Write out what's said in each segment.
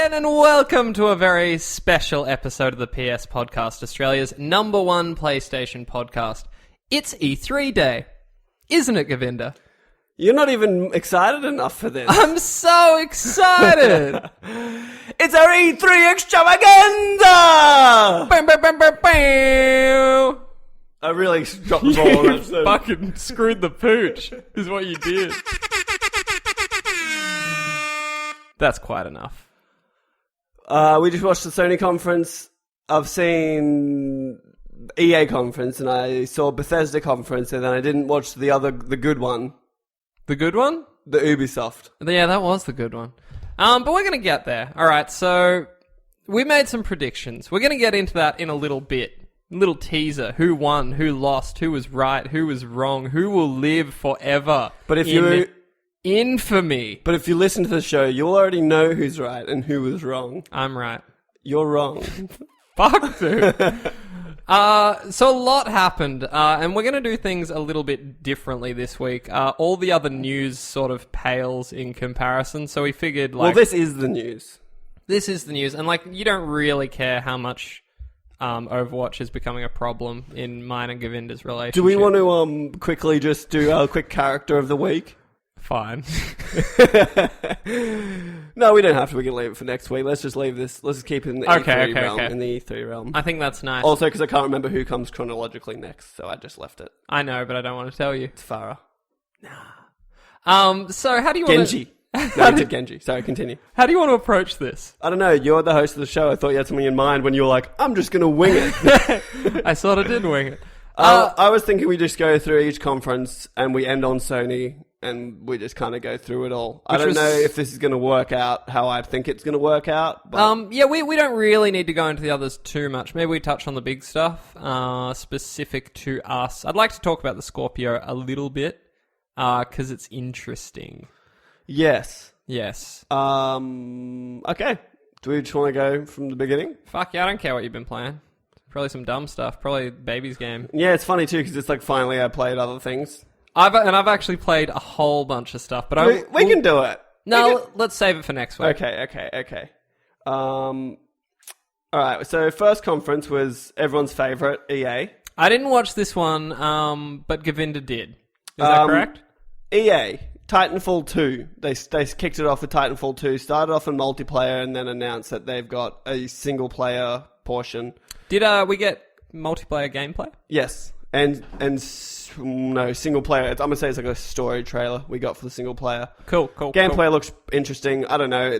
again, and welcome to a very special episode of the PS Podcast, Australia's number one PlayStation podcast. It's E3 day, isn't it, Govinda? You're not even excited enough for this. I'm so excited! It's our E3 Extravaganza! Bam, bam, bam, bam, bam. I really dropped the ball on that. You fucking screwed the pooch, is what you did. That's quite enough. We just watched the Sony conference. I've seen EA conference, and I saw Bethesda conference, and then I didn't watch the good one. The good one? The Ubisoft. Yeah, that was the good one. But we're going to get there. All right, so we made some predictions. We're going to get into that in a little bit. A little teaser. Who won? Who lost? Who was right? Who was wrong? Who will live forever? But if infamy. But if you listen to the show, you'll already know who's right and who was wrong. I'm right. You're wrong. Fuck, dude. So a lot happened, and we're going to do things a little bit differently this week. All the other news sort of pales in comparison, so we figured, like... Well, this is the news. This is the news, and, like, you don't really care how much Overwatch is becoming a problem in mine and Govinda's relationship. Do we want to quickly just do a quick character of the week? Fine. No, we don't have to. We can leave it for next week. Let's just leave this. Let's just keep it in the E3 realm. Okay. In the E3 realm. I think that's nice. Also, because I can't remember who comes chronologically next, so I just left it. I know, but I don't want to tell you. It's Farah. So how do you want Genji. No, it's Genji. Sorry, continue. How do you want to approach this? I don't know. You're the host of the show. I thought you had something in mind when you were like, I'm just going to wing it. I sort of did wing it. I was thinking we just go through each conference and we end on Sony and we just kind of go through it all. I don't know if this is going to work out how I think it's going to work out. But... yeah, we don't really need to go into the others too much. Maybe we touch on the big stuff specific to us. I'd like to talk about the Scorpio a little bit because it's interesting. Yes. Yes. Okay. Do we just want to go from the beginning? Fuck yeah, I don't care what you've been playing. Probably some dumb stuff. Probably baby's game. Yeah, it's funny too because it's like finally I played other things. I've actually played a whole bunch of stuff, but we can do it. No, let's save it for next week. Okay. All right. So first conference was everyone's favorite, EA. I didn't watch this one, but Govinda did. Is that correct? EA. Titanfall 2. They kicked it off with Titanfall 2. Started off in multiplayer and then announced that they've got a single player portion. Did we get multiplayer gameplay? Yes. And no, single player. I'm going to say it's like a story trailer we got for the single player. Cool. Gameplay looks interesting. I don't know.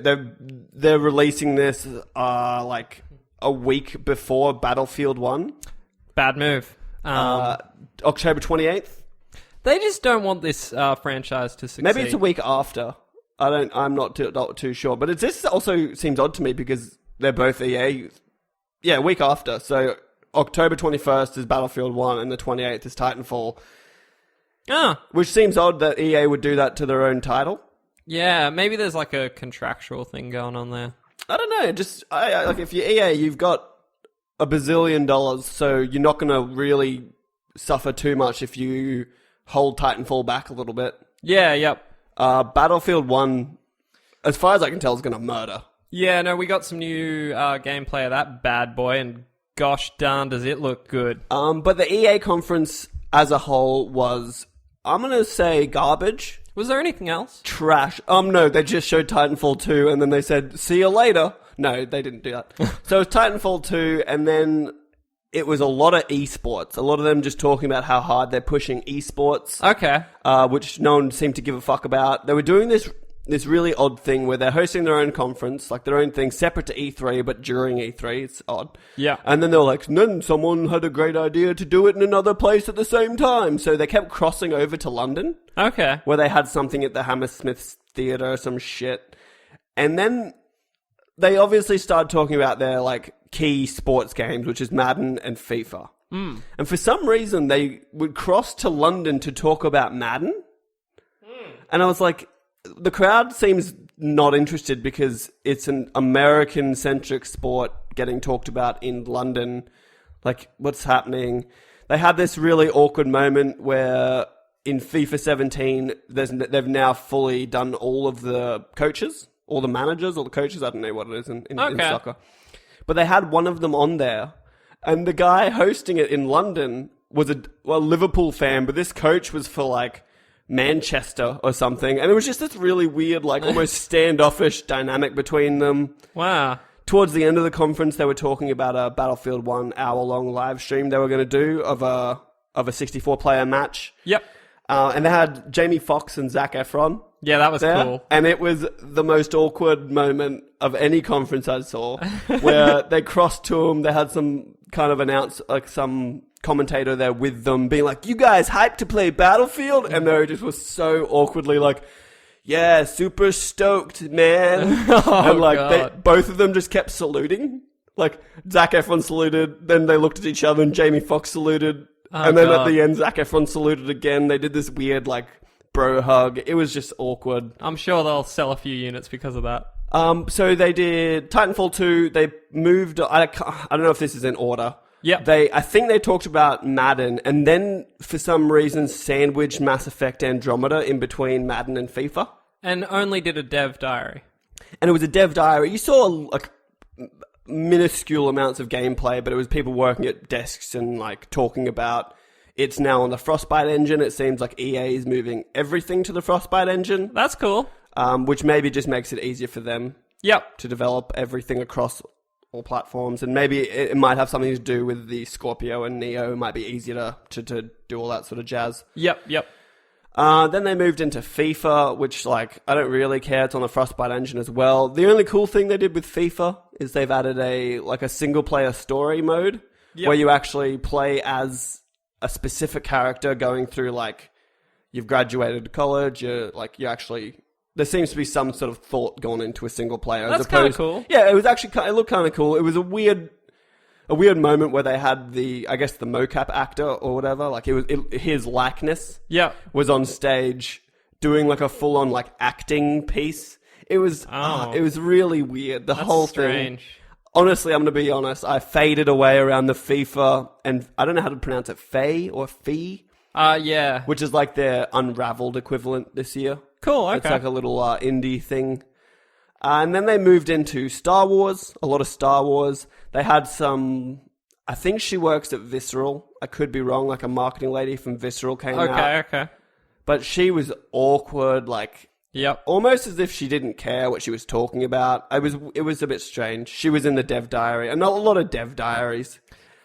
They're releasing this like a week before Battlefield 1. Bad move. October 28th. They just don't want this franchise to succeed. Maybe it's a week after. I'm not too sure. But this also seems odd to me because they're both EA. Yeah, a week after. So October 21st is Battlefield 1 and the 28th is Titanfall. Which seems odd that EA would do that to their own title. Yeah, maybe there's like a contractual thing going on there. I don't know. Just like if you're EA, you've got $1 bazillion, so you're not going to really suffer too much if you hold Titanfall back a little bit. Yeah, yep. Battlefield 1, as far as I can tell, is going to murder. Yeah, no, we got some new gameplay of that bad boy, and gosh darn does it look good. But the EA conference as a whole was, I'm going to say, garbage. Was there anything else? Trash. No, they just showed Titanfall 2, and then they said, see you later. No, they didn't do that. So it was Titanfall 2, and then it was a lot of esports. A lot of them just talking about how hard they're pushing esports. Okay. Which no one seemed to give a fuck about. They were doing this really odd thing where they're hosting their own conference, like their own thing, separate to E3, but during E3. It's odd. Yeah. And then they were like, then someone had a great idea to do it in another place at the same time. So they kept crossing over to London. Okay. Where they had something at the Hammersmith Theatre or some shit. And then they obviously started talking about their, like, key sports games, which is Madden and FIFA. And for some reason, they would cross to London to talk about Madden. And I was like, the crowd seems not interested because it's an American-centric sport getting talked about in London. Like, what's happening? They had this really awkward moment where in FIFA 17, they've now fully done all of the coaches, all the managers or the coaches. I don't know what it is in Okay. soccer. But they had one of them on there, and the guy hosting it in London was a Liverpool fan, but this coach was for like Manchester or something, and it was just this really weird, like almost standoffish dynamic between them. Wow. Towards the end of the conference, they were talking about a Battlefield 1 hour-long live stream they were going to do of a 64-player match. Yep. And they had Jamie Foxx and Zac Efron. Yeah, that was there, cool. and it was the most awkward moment of any conference I saw, where they crossed to him. They had some kind of some commentator there with them, being like, "You guys hyped to play Battlefield?" And they just was so awkwardly like, "Yeah, super stoked, man." And like both of them just kept saluting. Like Zac Efron saluted, then they looked at each other, and Jamie Foxx saluted, and then at the end, Zac Efron saluted again. They did this weird like bro hug. It was just awkward. I'm sure they'll sell a few units because of that. So they did Titanfall 2. They moved. I don't know if this is in order. Yep. I think they talked about Madden, and then for some reason sandwiched Mass Effect Andromeda in between Madden and FIFA. And only did a dev diary. And it was a dev diary. You saw like minuscule amounts of gameplay, but it was people working at desks and like talking about. It's now on the Frostbite engine. It seems like EA is moving everything to the Frostbite engine. That's cool. Which maybe just makes it easier for them. Yep. To develop everything across all platforms. And maybe it might have something to do with the Scorpio and Neo. It might be easier to do all that sort of jazz. Yep. Then they moved into FIFA, which like I don't really care. It's on the Frostbite engine as well. The only cool thing they did with FIFA is they've added a single player story mode where you actually play as a specific character going through like you've graduated college, there seems to be some sort of thought gone into a single player. That's kind of cool. Yeah, it was actually it looked kind of cool. It was a weird moment where they had the mocap actor or whatever, like his likeness was on stage doing like a full on like acting piece. It was really weird. The whole thing. Honestly, I'm going to be honest. I faded away around the FIFA, and I don't know how to pronounce it, Faye or Fee? Yeah. Which is like their Unraveled equivalent this year. Cool, okay. It's like a little indie thing. And then they moved into Star Wars, a lot of Star Wars. They had I think she works at Visceral. I could be wrong, like a marketing lady from Visceral came out. Okay. But she was awkward, like... Yep. Almost as if she didn't care what she was talking about. It was a bit strange. She was in the dev diary, and not a lot of dev diaries.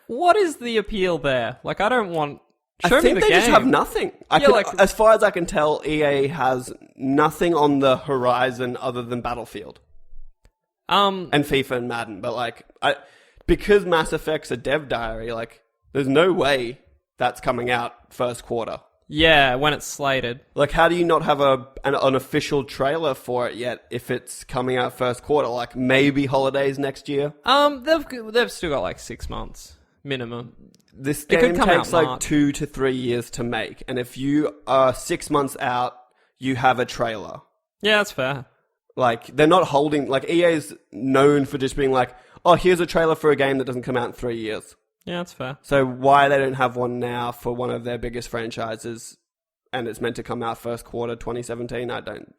What is the appeal there? Like, I don't want... Show I think me the they game. just have nothing. As far as I can tell, EA has nothing on the horizon other than Battlefield. And FIFA and Madden. But because Mass Effect's a dev diary, like, there's no way that's coming out first quarter. Yeah, when it's slated. Like, how do you not have an official trailer for it yet if it's coming out first quarter? Like, maybe holidays next year? They've still got like 6 months minimum. This game takes like 2 to 3 years to make, and if you are 6 months out, you have a trailer. Yeah, that's fair. Like, they're not holding... Like, EA is known for just being like, oh, here's a trailer for a game that doesn't come out in 3 years. Yeah, that's fair. So why they don't have one now for one of their biggest franchises, and it's meant to come out first quarter 2017,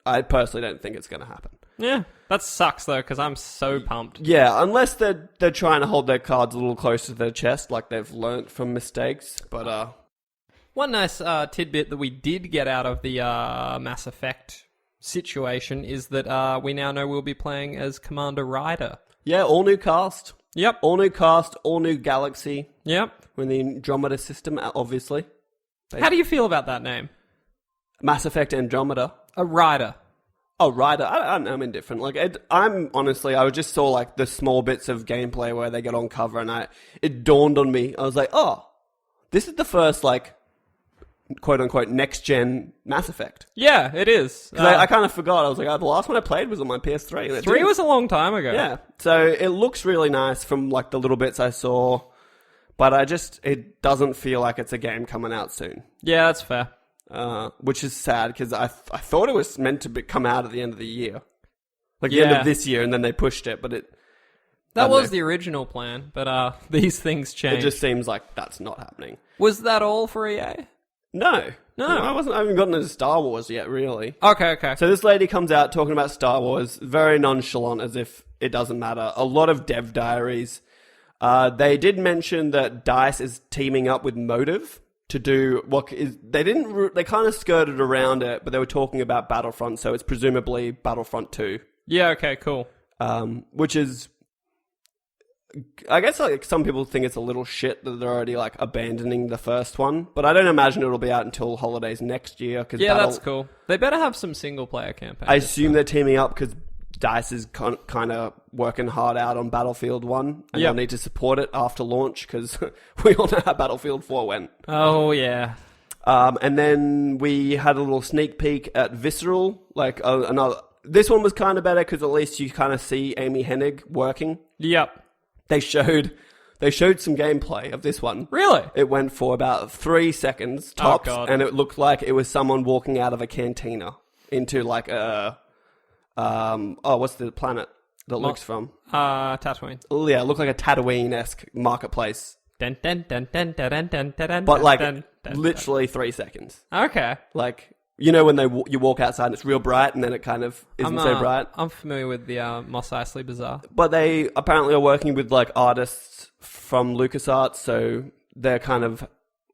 I personally don't think it's going to happen. Yeah, that sucks though, because I'm so pumped. Yeah, unless they're trying to hold their cards a little closer to their chest, like they've learnt from mistakes. But one nice tidbit that we did get out of the Mass Effect situation is that we now know we'll be playing as Commander Ryder. Yeah, all new cast. Yep. All new cast, all new galaxy. Yep. We're in the Andromeda system, obviously. How do you feel about that name? Mass Effect Andromeda. A Ryder. Oh, Ryder. I'm indifferent. Like, I just saw like the small bits of gameplay where they get on cover, and it dawned on me. I was like, oh, this is the first like quote unquote next gen Mass Effect. Yeah, it is. I kind of forgot. I was like, the last one I played was on my PS3. 3 was a long time ago. Yeah. So it looks really nice from like the little bits I saw, but it doesn't feel like it's a game coming out soon. Yeah, that's fair. Which is sad because I thought it was meant to come out at the end of the year, like the end of this year, and then they pushed it. But that was the original plan. But these things change. It just seems like that's not happening. Was that all for EA? No. No. I haven't gotten into Star Wars yet, really. Okay. So this lady comes out talking about Star Wars, very nonchalant, as if it doesn't matter. A lot of dev diaries. They did mention that DICE is teaming up with Motive to do what is... They kind of skirted around it, but they were talking about Battlefront, so it's presumably Battlefront 2. Yeah, okay, cool. Which is... I guess like some people think it's a little shit that they're already like abandoning the first one, but I don't imagine it'll be out until holidays next year. That's cool. They better have some single player campaigns. I assume they're teaming up because DICE is kind of working hard out on Battlefield 1, and they'll need to support it after launch because we all know how Battlefield 4 went. Oh yeah. And then we had a little sneak peek at Visceral, like another. This one was kind of better because at least you kind of see Amy Hennig working. Yep. They showed some gameplay of this one. Really? It went for about 3 seconds tops, and it looked like it was someone walking out of a cantina into like a what's the planet that looks from? Tatooine. Oh, yeah, it looked like a Tatooine-esque marketplace. Dun, dun, dun, dun, dun, dun, dun, dun, But like dun, dun, literally 3 seconds. Okay. Like, you know when you walk outside and it's real bright and then it kind of isn't so bright? I'm familiar with the Mos Eisley Bazaar. But they apparently are working with like artists from LucasArts, so they're kind of...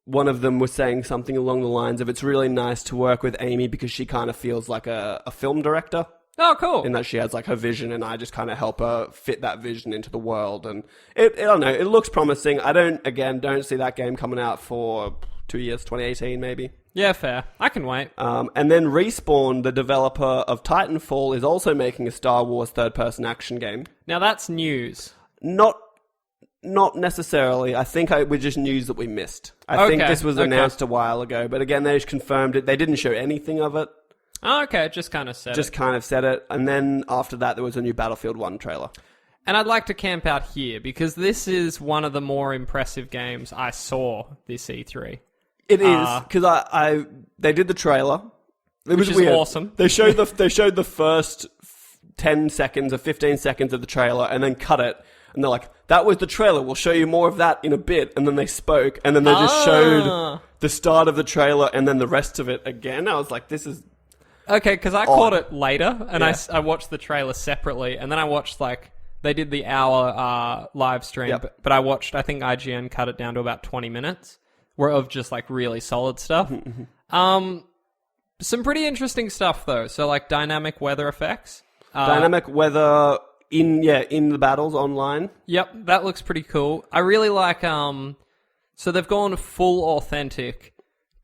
One of them was saying something along the lines of it's really nice to work with Amy because she kind of feels like a film director. Oh, cool. In that she has like her vision and I just kind of help her fit that vision into the world. And I don't know, it looks promising. I don't see that game coming out for 2 years, 2018 maybe. Yeah, fair. I can wait. And then Respawn, the developer of Titanfall, is also making a Star Wars third-person action game. Now that's news. Not necessarily. I think we're just news that we missed. I think this was announced a while ago, but again, they just confirmed it. They didn't show anything of it. Oh, okay, just kind of said it. And then after that, there was a new Battlefield 1 trailer. And I'd like to camp out here, because this is one of the more impressive games I saw this E3. It is, because they did the trailer. It was weird. Awesome. They showed the first 10 seconds or 15 seconds of the trailer and then cut it. And they're like, that was the trailer. We'll show you more of that in a bit. And then they spoke. And then they just showed the start of the trailer and then the rest of it again. I was like, this is... Okay, because I caught it later. And I watched the trailer separately. And then I watched, like... They did the hour live stream. But I think IGN cut it down to about 20 minutes. Of just, like, really solid stuff. Some pretty interesting stuff, though. So, like, dynamic weather effects. Dynamic weather... In the battles online. Yep, that looks pretty cool. I really like, so they've gone full authentic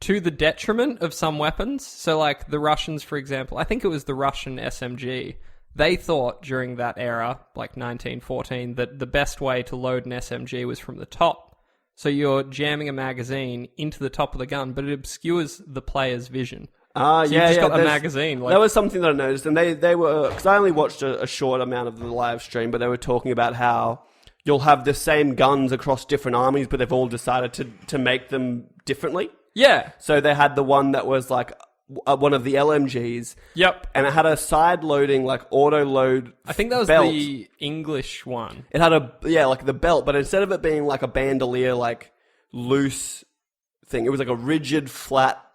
to the detriment of some weapons. So like the Russians, for example, I think it was the Russian SMG. They thought during that era, like 1914, that the best way to load an SMG was from the top. So you're jamming a magazine into the top of the gun, but it obscures the player's vision. So you just got a magazine. That was something that I noticed, and they were, because I only watched a short amount of the live stream, but they were talking about how you'll have the same guns across different armies, but they've all decided to make them differently. Yeah. So they had the one that was like one of the LMGs. Yep. And it had a side loading, like auto load. I think that was belt. the English one. It had like the belt, but instead of it being like a bandolier, like loose thing, it was like a rigid, flat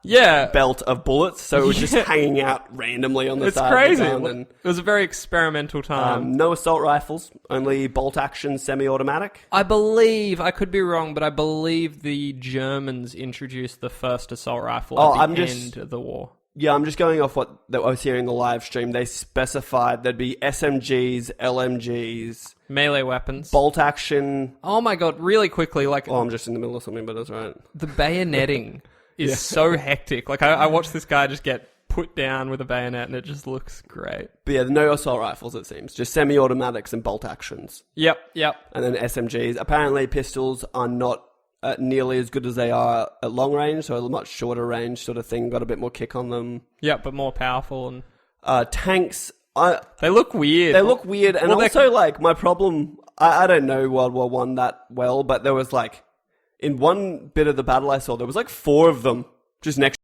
belt of bullets, so it was just hanging out randomly on the side crazy. of the gun. And, it was a very experimental time. No assault rifles, only bolt-action semi-automatic. I believe, I could be wrong, but I believe the Germans introduced the first assault rifle at the end of the war. Yeah, I'm just going off what I was hearing in the live stream. They specified there'd be SMGs, LMGs... melee weapons. Bolt action. Oh my god, really quickly, like... Oh, I'm just in the middle of something, but that's right. The bayoneting is so hectic. Like, I watched this guy just get put down with a bayonet, and it just looks great. But yeah, no assault rifles, it seems. Just semi-automatics and bolt actions. Yep. And then SMGs. Apparently, pistols are not nearly as good as they are at long range, so a much shorter range sort of thing. Got a bit more kick on them. Yeah, but more powerful. And tanks... they look weird. They look weird, and also, like, my problem... I don't know World War One that well, but there was, like... In one bit of the battle I saw, there was, like, 4 of them just next